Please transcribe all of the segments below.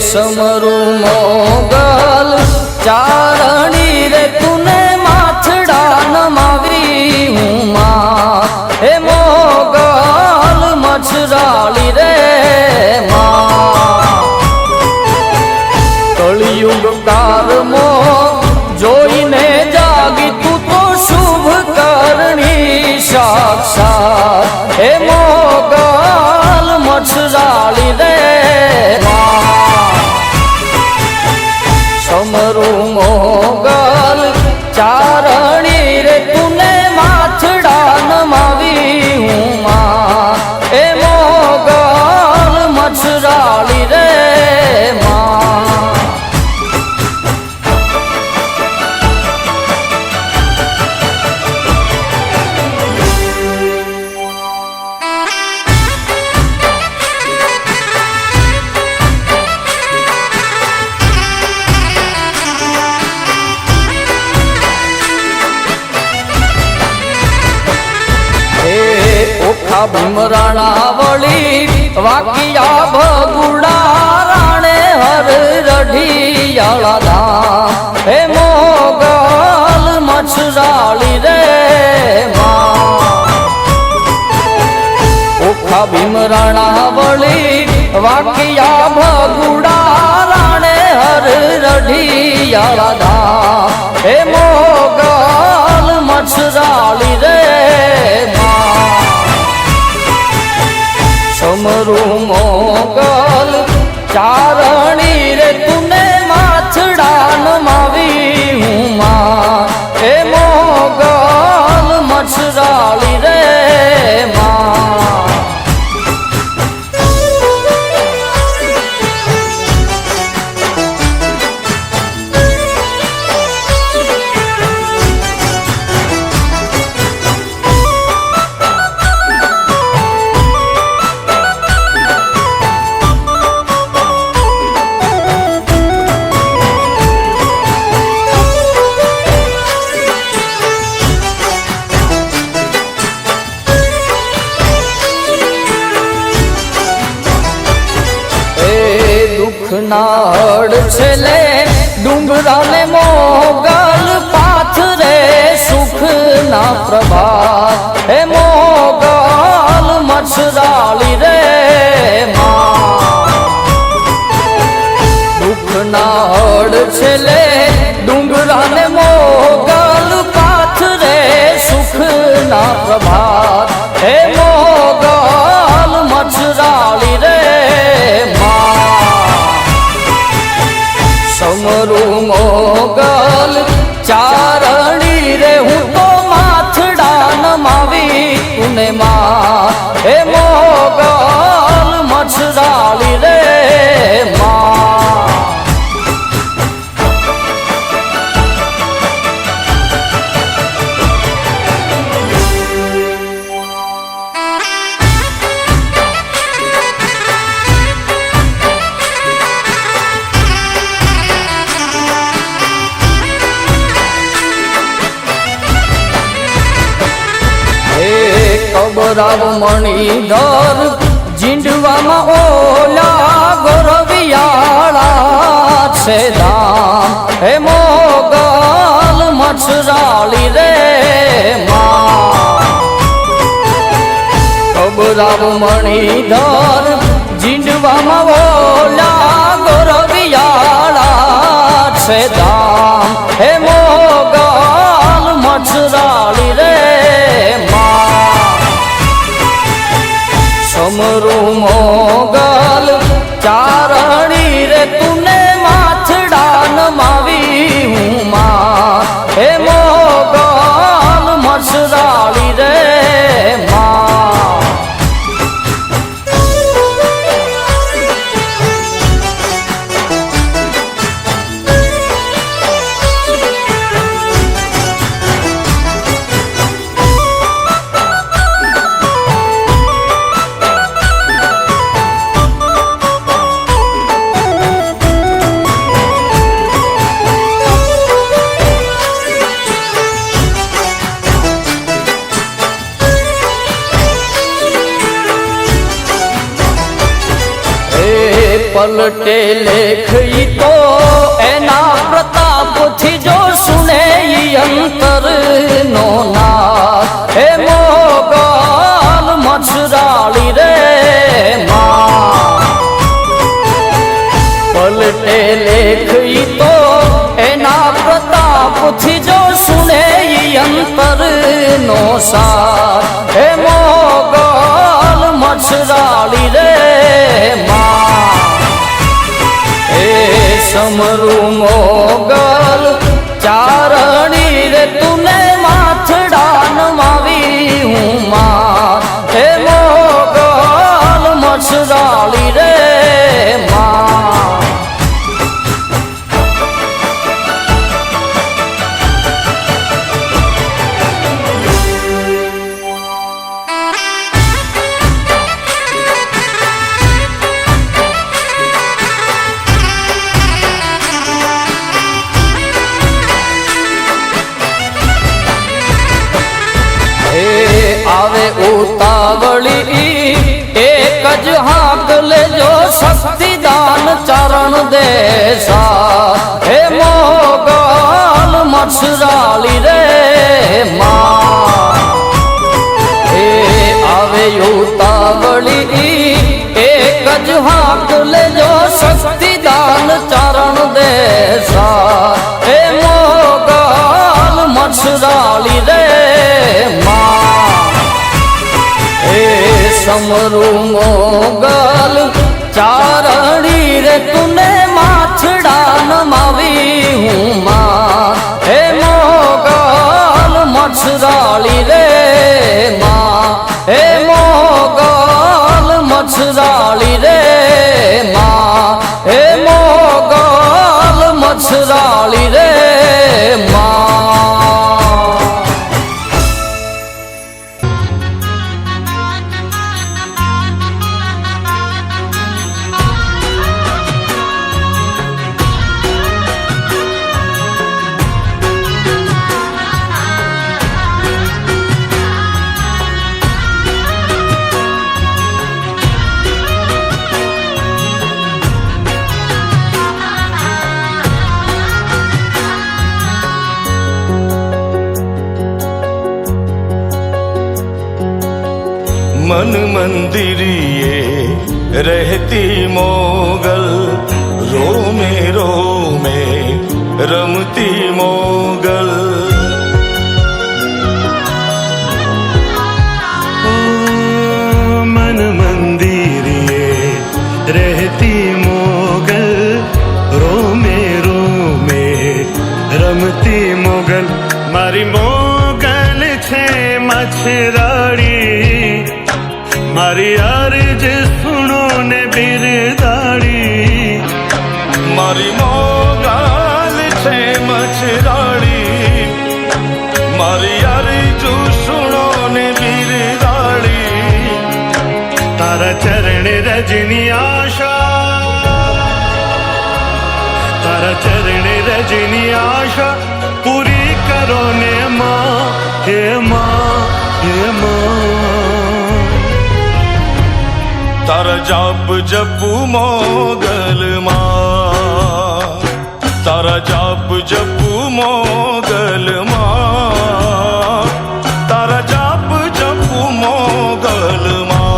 समरू मोगल चारणी रे तूने माथड़ा नमावी हूँ माँ हे मोगल मछराली रे माँ कलियुग कार मो जोईने जागी तू तो शुभ करणी साक्षात हे मोगल मछराली रे समरू मोगल चारणी रे तूने माथड़ा नमावी हूँ माँ ए मोगल मछराली रे माँ। भीमराणा वली वाकिया भगुड़ा राणे हर रढ़ियाला धाम हे मोगल मछराली रे माँ। ओखा भीमराणा वली वाकिया भगुड़ा राणे हर रढ़ियाला धाम हे मोगल मछराली रे माँ। समरू मोगल चारणी रे तूने माथड़ा नमावी हूँ माँ हे मोगल मछराली रे माँ। नाड़ छले डूंगरा ने मोगल पाथरे सुख ना प्रभात हे मोगल मछराली रे माँ। दुख नाड़ छले डूंगरा ने मोगल पाथरे सुख ना प्रभात हे मोगल मछराली रे माँ। समरू मोगल चारणी रे हूँ तो माथड़ा नमावी तूने माँ हे मोगल मछराली रे माँ। कबराव मणिधर जींडवामा ओला गोरवियाला छे धाम हे मोगल मछराली रे माँ। कबराव मणिधर जींडवामा ओला गोरवियाला छे धाम हे मोगल मछराली रे माँ। समरू मोगल चारणी रे तूने माथड़ा नमावी हूँ माँ हे मोगल मछराली रे माँ। પલટે લેખ ઈ તો એના પ્રતાપથી જો સુને ઈ અંતર નો નાદ હે મોગલ મછરાળી રે માં પલટે લેખ ઈ તો એના પ્રતાપથી જો સુને ઈ અંતર નો સાદ હે મોગલ મછરાળી રે માં એ સમરૂ મોગલ ચારણી રે તુને માથડા નમાવી હું માં હે મોગલ મછરાળી રે માં આવે ઉતાવળી એક જ હાક લેજો શક્તિદાન ચરણ દેસા હે મોગલ મછરાળી રે માં હે આવે ઉતાવળી એક જ હાક લેજો શક્તિદાન ચરણ દેસા હે મોગલ મછરાળી રે માં સમરૂ મોગલ ચારણી રે તુને માથડા નમાવી હું માં હે મોગલ મછરાળી રે માં હે મોગલ મછરાળી રે માં હે મોગલ મછરાળી રે માં मन मंदिरिए रहती मोगल रोमे रमती मोगल मन मंदिरिए रहती मोगल रोमे रमती मोगल मारी मोगल छे मछराड़ी मारी अर्ज सुनो ने बिरदाड़ी मारी मोगल छे मछराड़ी मारी अर्ज सुनो ने बिरदाड़ी तारा चरण रजनी आशा तारा चरण रजनी आशा पूरी करो ने माँ हे माँ हे माँ तारा जाप जपू मोगल माँ तारा जाप जपू मोगल माँ तारा जाप जपू मोगल माँ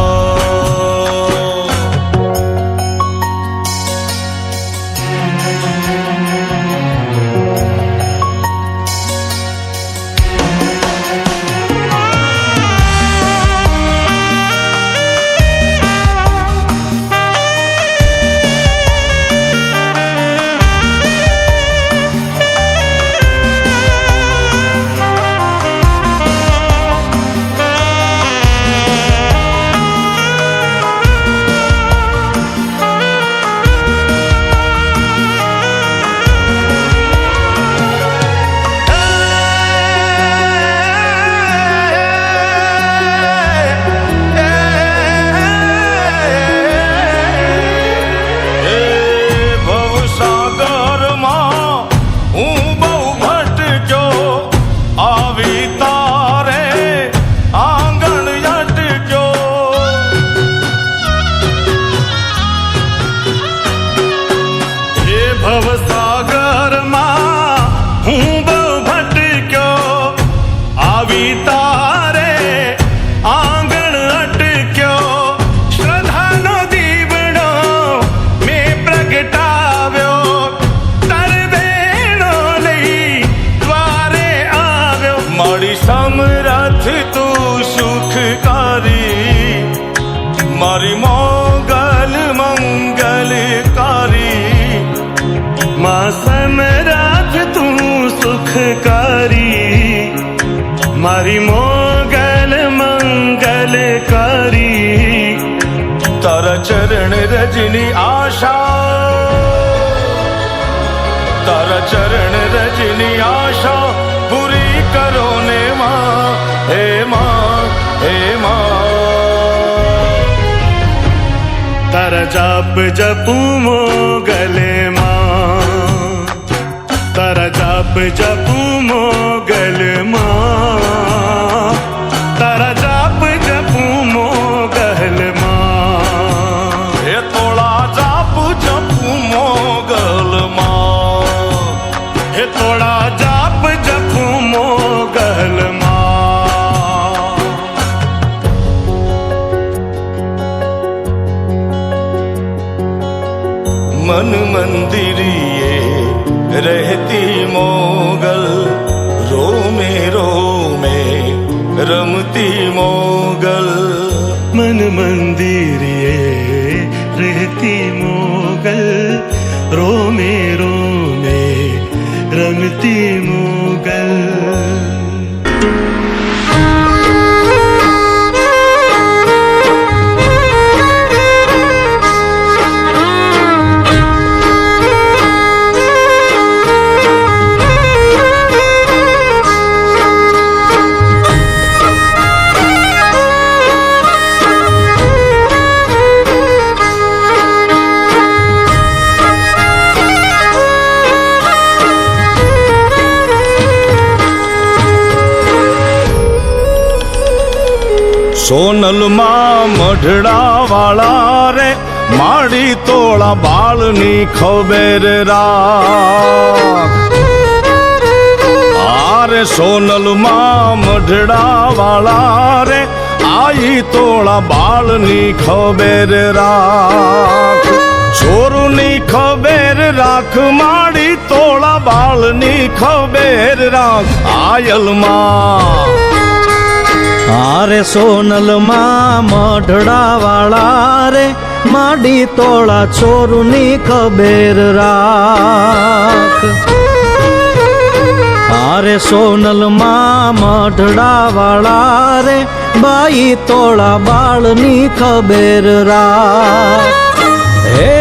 સમરાથ તું સુખકારી મારી મોગલ મંગલકારી તારા ચરણ રજની આશા તારા ચરણ રજની આશા પૂરી કરો ને માં હે માં હે માં તારા જાપ જપું મોગલમાં તારા જાપ જપું મોગલમાં તારા જાપ જપું મોગલમાં હે તોળા જાપ જપું મોગલમાં હે થોડા જાપ જપું મોગલમાં मन मंदिरिए रहती मोगल रोमे रोमे रमती मोगल मन मंदिरिए रहती मोगल रोमे रोमे रमती मोगल સોનલમાં મઢડા વાળા રે માડી તોળા બાળની ખબર રાખ આરે સોનલમાં મઢડા વાળા રે આઈ તોળા બાળની ખબર રાખ ચોરુની ખબર રાખ માડી તોળા બાળની ખબર રાખ આયલમાં આરે સોનલમાં મઢડા વાળા રે માડી તોળા ચોરુની ખબર રાખ આરે સોનલમાં મઢડા વાળા રે બાઈ તોળા બાળની ખબર રાખ હે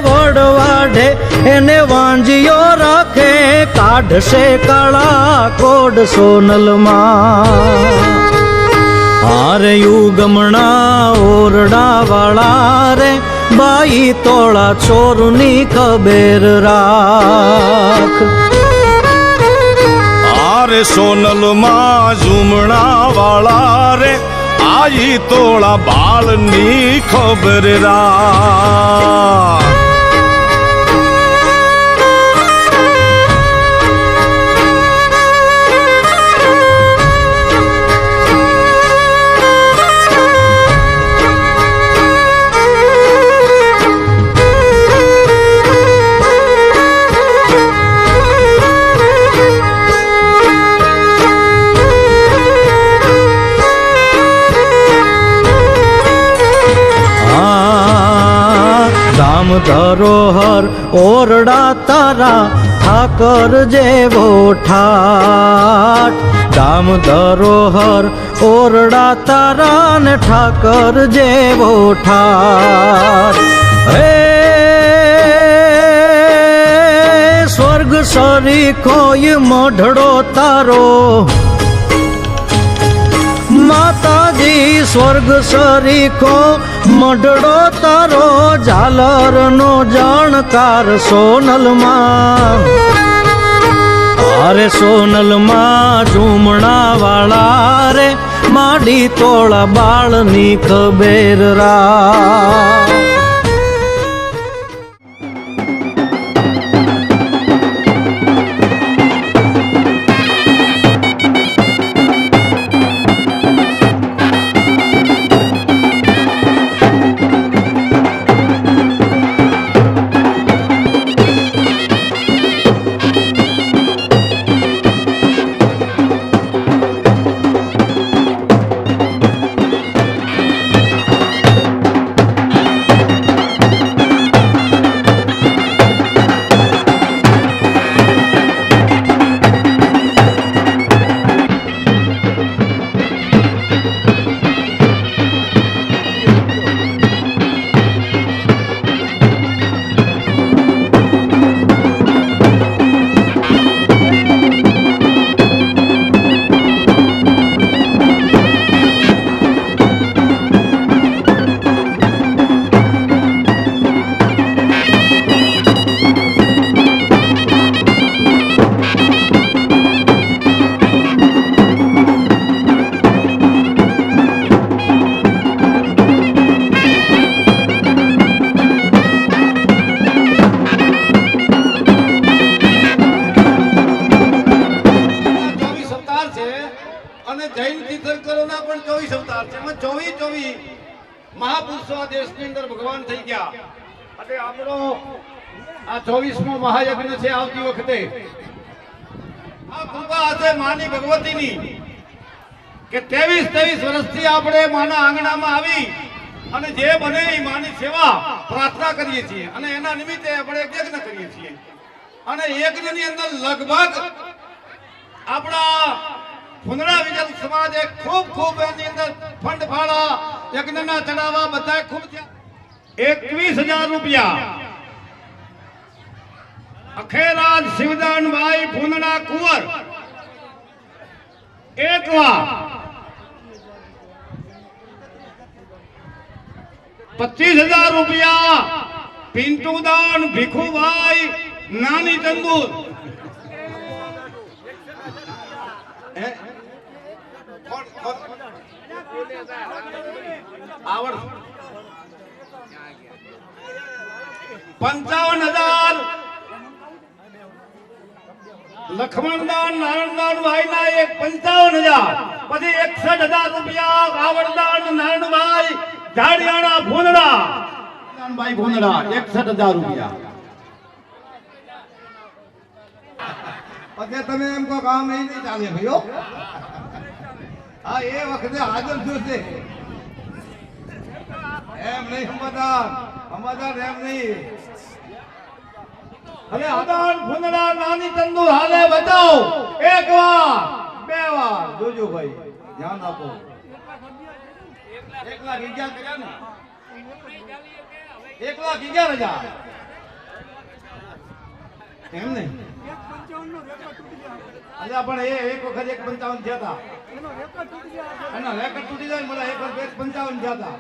વડવાઢે એને વાંજિયો રાખે કાઢશે કાળા કોડ સોનલમાં હારે યુગમણા ઓરડા વાળા રે બાઈ તોળા ચોરની ખબર રાખ આરે સોનલમાં ઝુમણા વાળા રે આઈ તોળા બાળની ખબર રાખ ધરોહર ઓરડા તારા ઠાકર જેવો ઠાઠ ગામ ધરોહર ઓરડા તારા ને ઠાકર જેવો ઠાઠ હે સ્વર્ગ સરીખોય મઢડો તારો માતાજી સ્વર્ગ સરીખો મઢડો તારો ઝાલરનો જાણકાર સોનલમાં અરે સોનલમાં ઝૂમણા વાળા રે માડી તોળા બાળની ખબર રાખ મહાપુરુષો આ દેશની અંદર ભગવાન થઈ ગયા અને આપણો આ 24મો મહાયજ્ઞ છે આવતી વખતે આ કૃપા હશે માની ભગવતીની કે 23 વર્ષથી આપણે માના આંગણામાં આવી અને જે બને એ માની સેવા પ્રાર્થના કરીએ છીએ અને એના નિમિત્તે આપણે યજ્ઞ કરીએ છીએ અને યજ્ઞની અંદર લગભગ આપણા ફુંદડા વિજલ સમાજે ખૂબ એની અંદર ફંડ ફાળા યજ્ઞના ચડાવવા બધા ખૂબ 21,000 રૂપિયા અખેરાજ શિવદાનભાઈ ફુંદડા કુંવર એકવા 25,000 રૂપિયા પિન્ટુદાન ભીખુભાઈ નાની ચંદુર આવડ 55,000 લખમણદાન નારાયણદાન ભાઈ ના 55,000 પછી 61,000 રૂપિયા આવડદાન નારાયણભાઈ ઝાડિયાણા ભૂંદડા ભાઈ ભૂંદડા 61,000 રૂપિયા પછી તમે એમ કહો કામ નહીં ચાલે ભાઈઓ હા એ વખતે હાજર જોશે એમ નહીં સમાધાન એમ નહીં અરે હદાન ફુંદડા નાની ચંદુ હાલે બતાવો એક વાર બે વાર જોજો ભાઈ ધ્યાન આપો 1,11,000 કર્યા ને 1,11,000 એમ ને અલ્યા પણ એક વખત 1,55 થયા હતા એનો રેકોર્ડ તૂટી જાય મને એક વખત 1,55 થયા હતા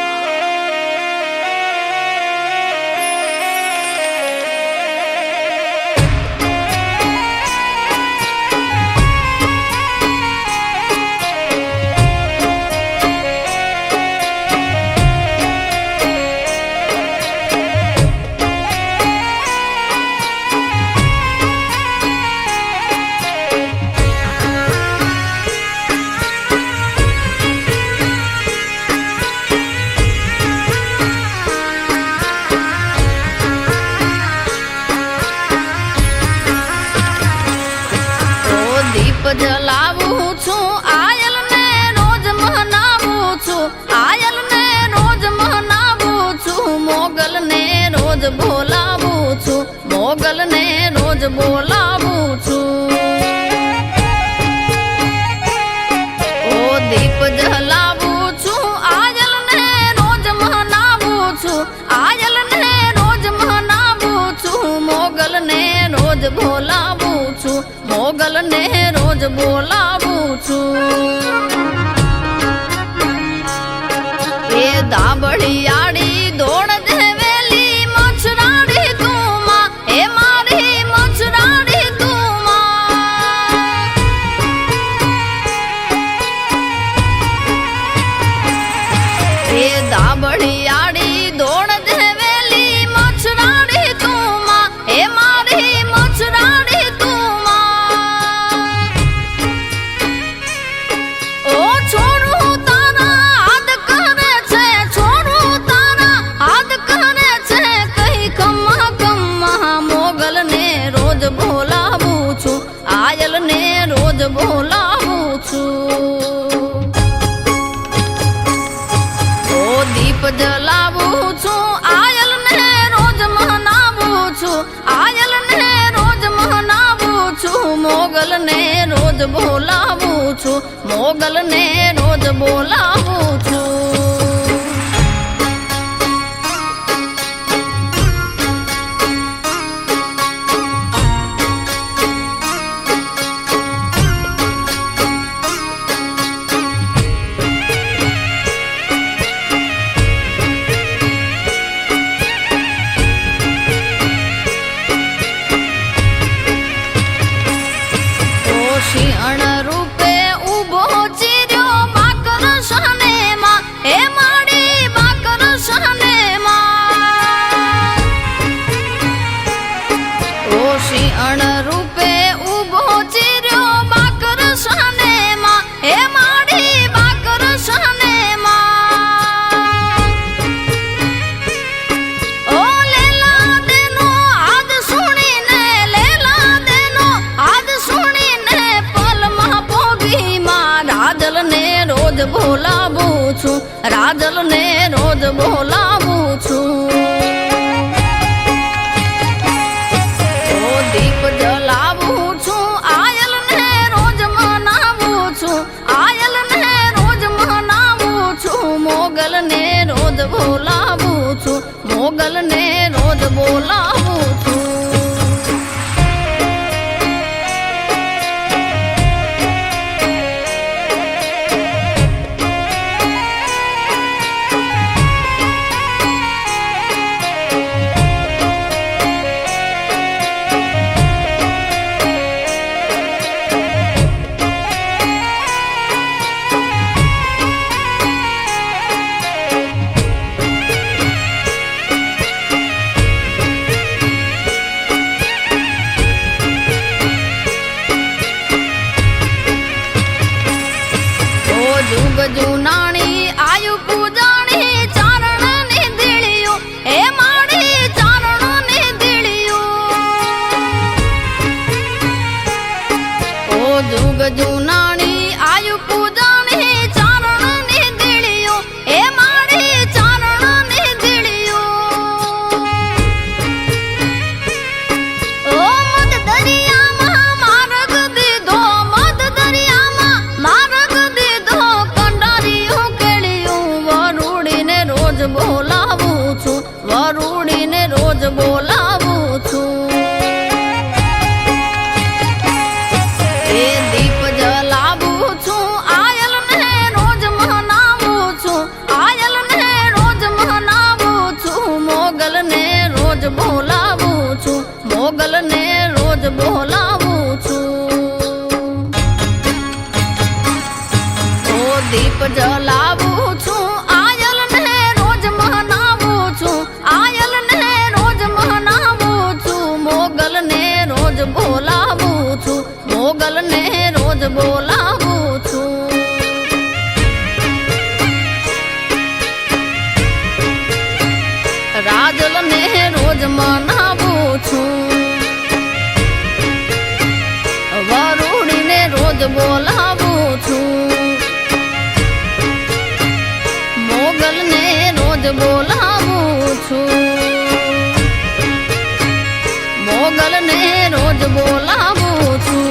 જલાવું છું આયલ ને રોજ મનાવું છું આયલ ને રોજ મનાવું છું મોગલ ને રોજ બોલાવું છું મોગલ ને રોજ બોલાવું છું ઓ દીપ જલાવું છું આયલ ને રોજ મનાવું છું આયલ ને રોજ મનાવું છું મોગલ ને રોજ બોલાવું છું મોગલ ને રોજ બોલાવું છું એ દાબડિયાળી દોડ દેવેલી મછરાડી તું માં એ મારી મછરાડી તું માં એ દાબડિયાળી દોડ દેવેલી મછરાડી તું માં એ મારી મછરાડી તું આયલ ને રોજ બોલાવું છું ઓ દીપ જલાવું છું આયલ ને રોજ મનાવું છું આયલ ને રોજ મનાવું છું મોગલ ને રોજ બોલાવું છું મોગલ ને રોજ બોલાવું છું રૂપે ઉભો ચીર્યો માકર શાને માં હે ને રોજ બોલાવું છું. ઓ દીપ જલાવું છું, આયલ ને રોજ મનાવું છું, આયલ ને રોજ મનાવું છું, મોગલ ને રોજ બોલાવું છું, મોગલ ને રોજ બોલાવું છું. જુગ જુનાણી આયુ પૂજાણી ચારણ ની દીળિયું એ માડી ચારણ ની દીળિયું. ઓ જુગ જુનાણી આયુ પૂજાણી ચારણ ની દીળિયું એ માડી ચારણ ની દીળિયું. ઓ મદ દરિયામાં માર્ગ દીધો, મદ દરિયામાં માર્ગ દીધો, કંડારીયું કેળિયું, વરુડીને રોજ બોલાવું છું, વરુડીને રોજ બોલાવું છું. એ દીપ જલાવું છું, આયલ ને રોજ મનાવું છું, આયલ ને રોજ મનાવું છું, મોગલ ને રોજ બોલાવું છું, મોગલ ને રોજ બોલાવું છું. ઓ દીપ જલાવું છું, આયલ ને રોજ મનાવું છું, આયલ ને રોજ મનાવું છું, મોગલ ને રોજ બોલાવું છું, મોગલ ને રોજ બોલાવું છું. રાજલ ને રોજ મનાવું છું, વરુડીને રોજ બોલાવું છું, મોગલ ને રોજ બોલાવું છું, મોગલ ને રોજ બોલાવું છું.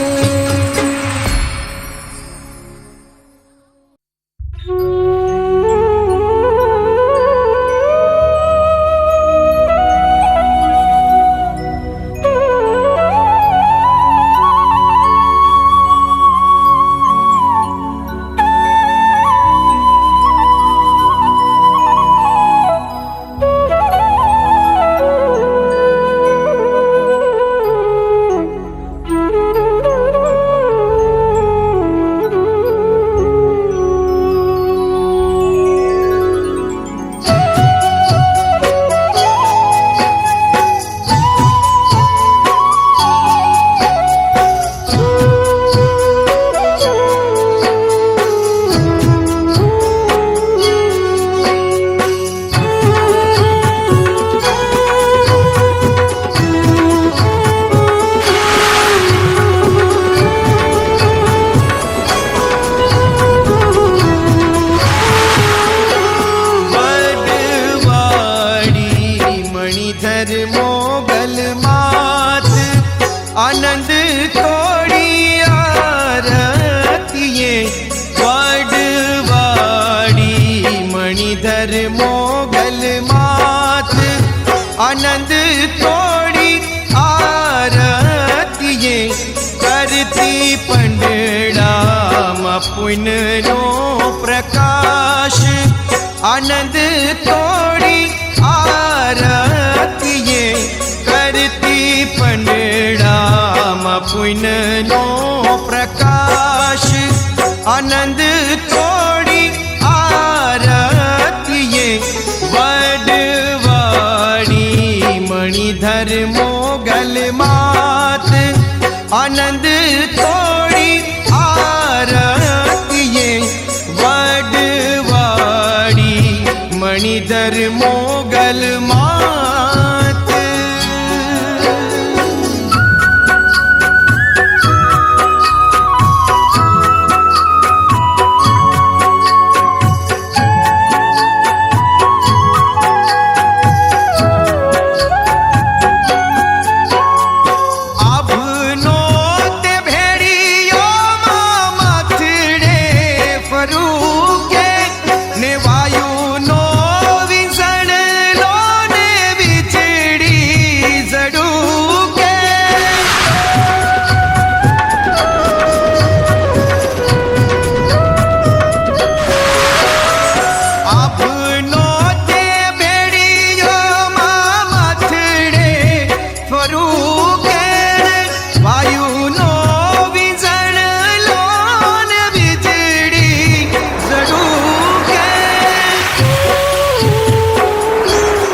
आनंद तोड़ी आरतीये वडवाड़ी मणिधर मोगल मात आनंद तोड़ी आरतीये करती पंडड़ा पुनरो प्रकाश आनंद तोड़ी आरतीये करती पंडड़ा पुनरो प्रकाश आनंद तोड़ी आरतीये वडवाड़ी मणिधर मोगल मात आनंद तोड़ी आरतीये वडवाड़ी मणिधर मोगल मात।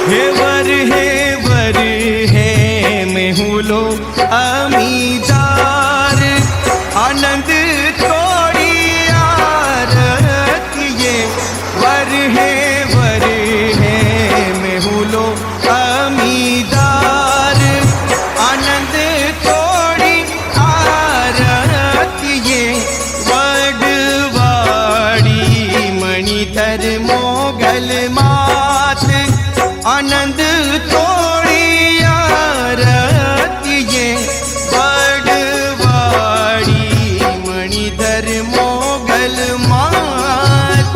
हे वर है मेहुलो अमीदार आनंद तोड़ी आरती ये वर है मेहुलो अमीदार आनंद तोड़ी आरती ये वडवाड़ी मणिधर मोगल मात आनंद तोड़ी आरती ये वडवाड़ी मणिधर मोगल मात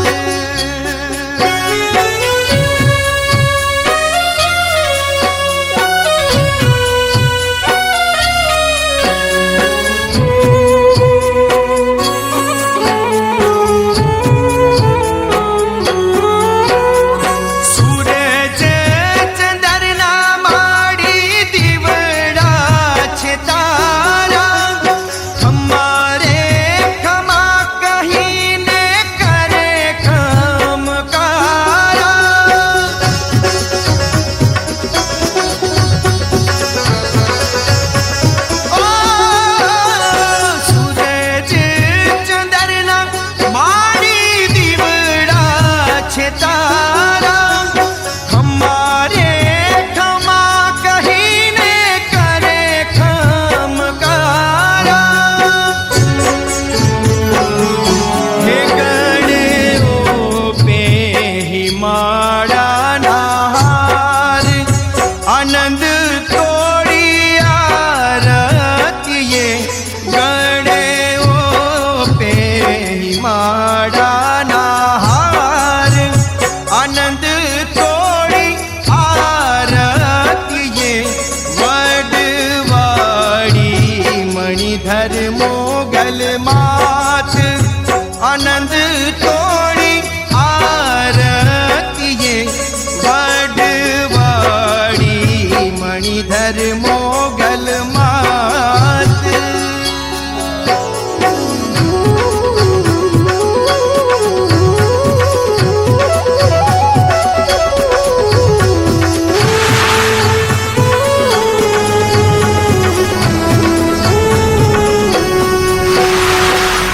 सूरज चंद्रना माड़ी दीवड़ा छे तारा हमारे खमा कहीं ने करे खमकारा ओ सूरज चंद्रना माड़ी दीवड़ा छे तारा हमारे खमा कहीं ने करे खमकारा हे गणे ओ पे ही माड़ा नहार आनंद तोड़ी आरती ये गणे ओ पे ही माड़ा नहार आनंद तोड़ी आरती ये वडवाड़ी मणिधर मोगल मात आनंद तोड़ी आरती ये वडवाड़ी मणिधर मोगल मात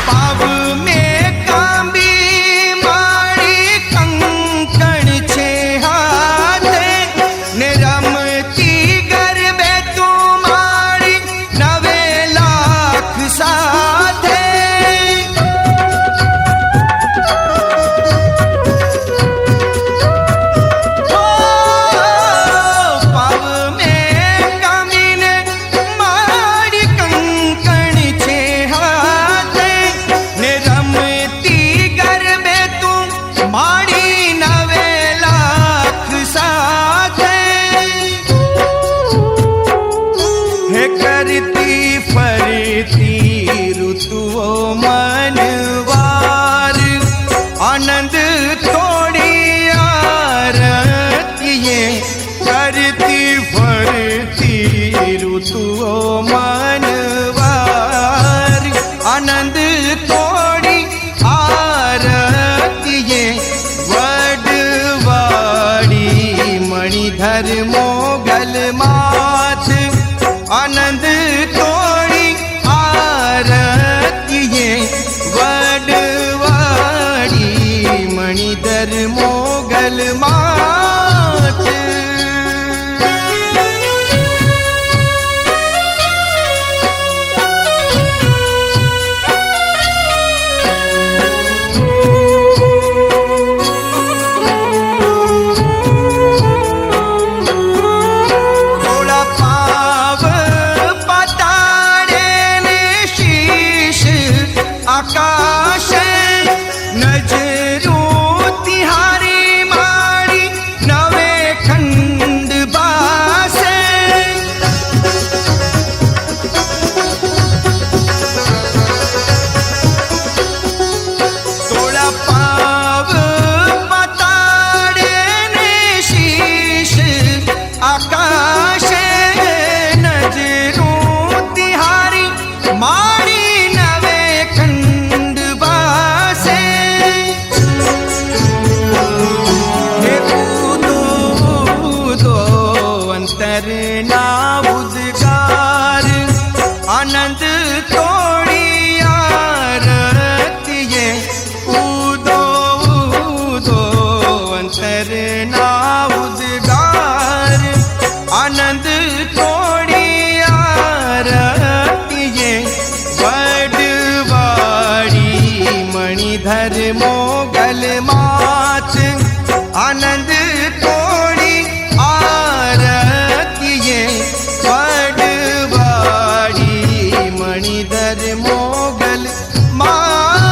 पाव में कांबी माड़ी कंकण छे हाथे ने रमती गरबे तू माड़ी 9 लाख साथे ओ पाव में कांबी ने माड़ी कंकण छे हाथे ने रमती गरबे तू माड़ी 9 लाख साथे हे करती फरती ऋतुओ मनवार आनंद तोड़ी आरती ये करती फरती ऋतुओ मनवार आनंद तोड़ी आरती ये वडवाड़ी मणिधर मोगल मात आनंद तोड़ी आरती ये वडवाड़ी मणिधर मोगल मात અંતરના ઉદ્ગાર આનંદ તોડી આરતીએ ઉદો ઉદો અંતરના ઉદ્ગાર આનંદ તોડી આરતીએ વડવાડી મણિધર મોગલ માત આનંદ તોડી આરતીએ વડવાડી મણિધર મોગલ માત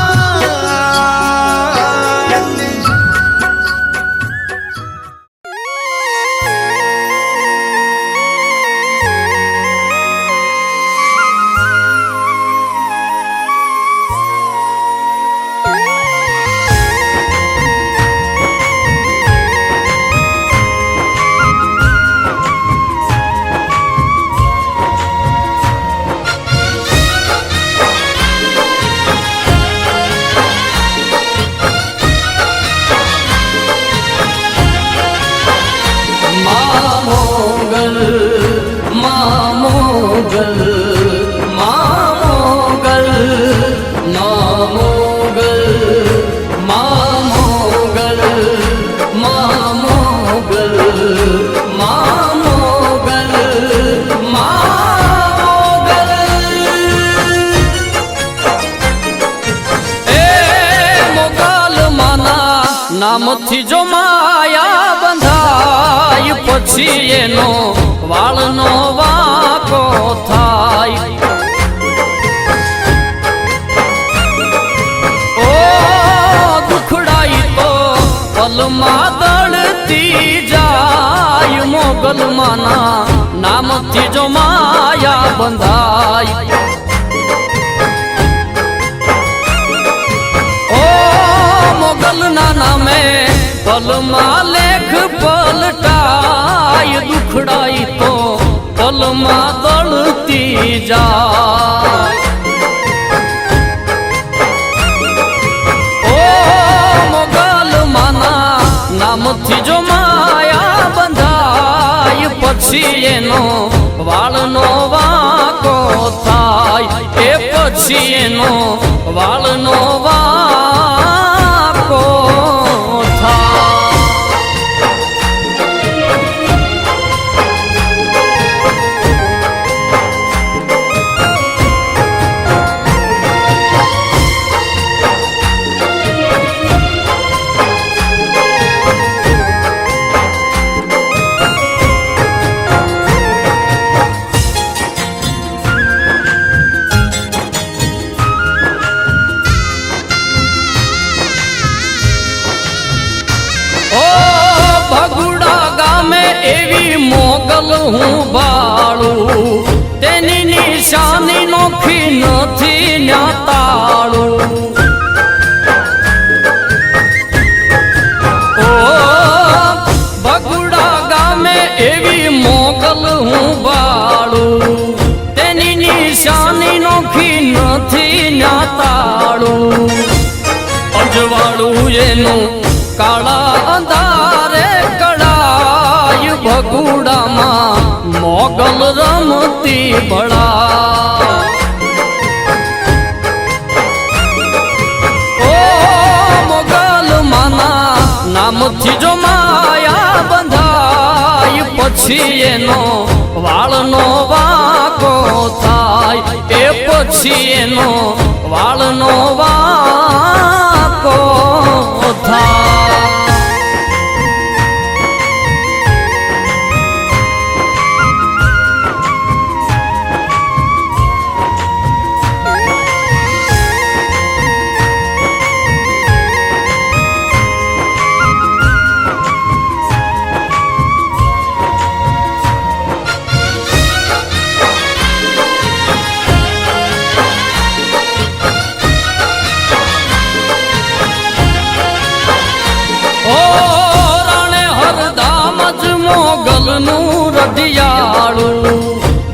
નામથી જો માયા બંધાય પછી એનો વાળનો વાકો થાય ઓ દુખડાઈ તો પલમાં દળતી જાય મોગલમાના નામથી જો માયા બંધાય મોગલના નામે પલમાં લેખ પલટાય દુખડાઈ તો પલમાં દળતી જાય ઓ મોગલમાના નામથી જો માયા બંધાય પછી એનો વાળનો વાકો થાય એ પછી એનો વાળનો વાકો થાય મોગલ હું બાળું તેની નિશાની નોખી નથી ન્યાતાળું ઓ બગુડા ગામે એવી મોગલ હું બાળું તેની નિશાની નોખી નથી ન્યાતાળું અજવાળું એનું કાળા અંધારે ભગુડામાં મોગલ રમતી બળા ઓ મોગલ માના નામથી જો માયા બંધાય પછી એનો વાળનો વાકો થાય એ પછી એનો વાળનો વાકો થાય મોગલનું રઢિયાળું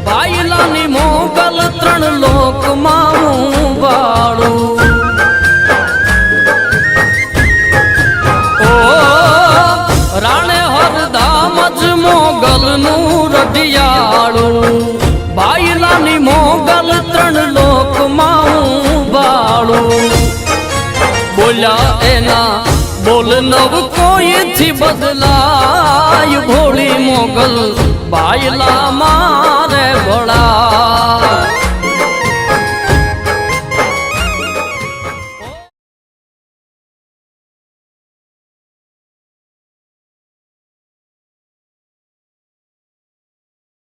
બાયલાની મોગલ ત્રણ લોકમાં હું વાળું ઓ રાણે હરદામ જ મોગલનું રઢિયાળું બાયલાની મોગલ ત્રણ લોકમાં હું બાળું બોલ્યા એના બોલ નવ કોઈથી બદલાય ભોળી મોગલ બાયલામાં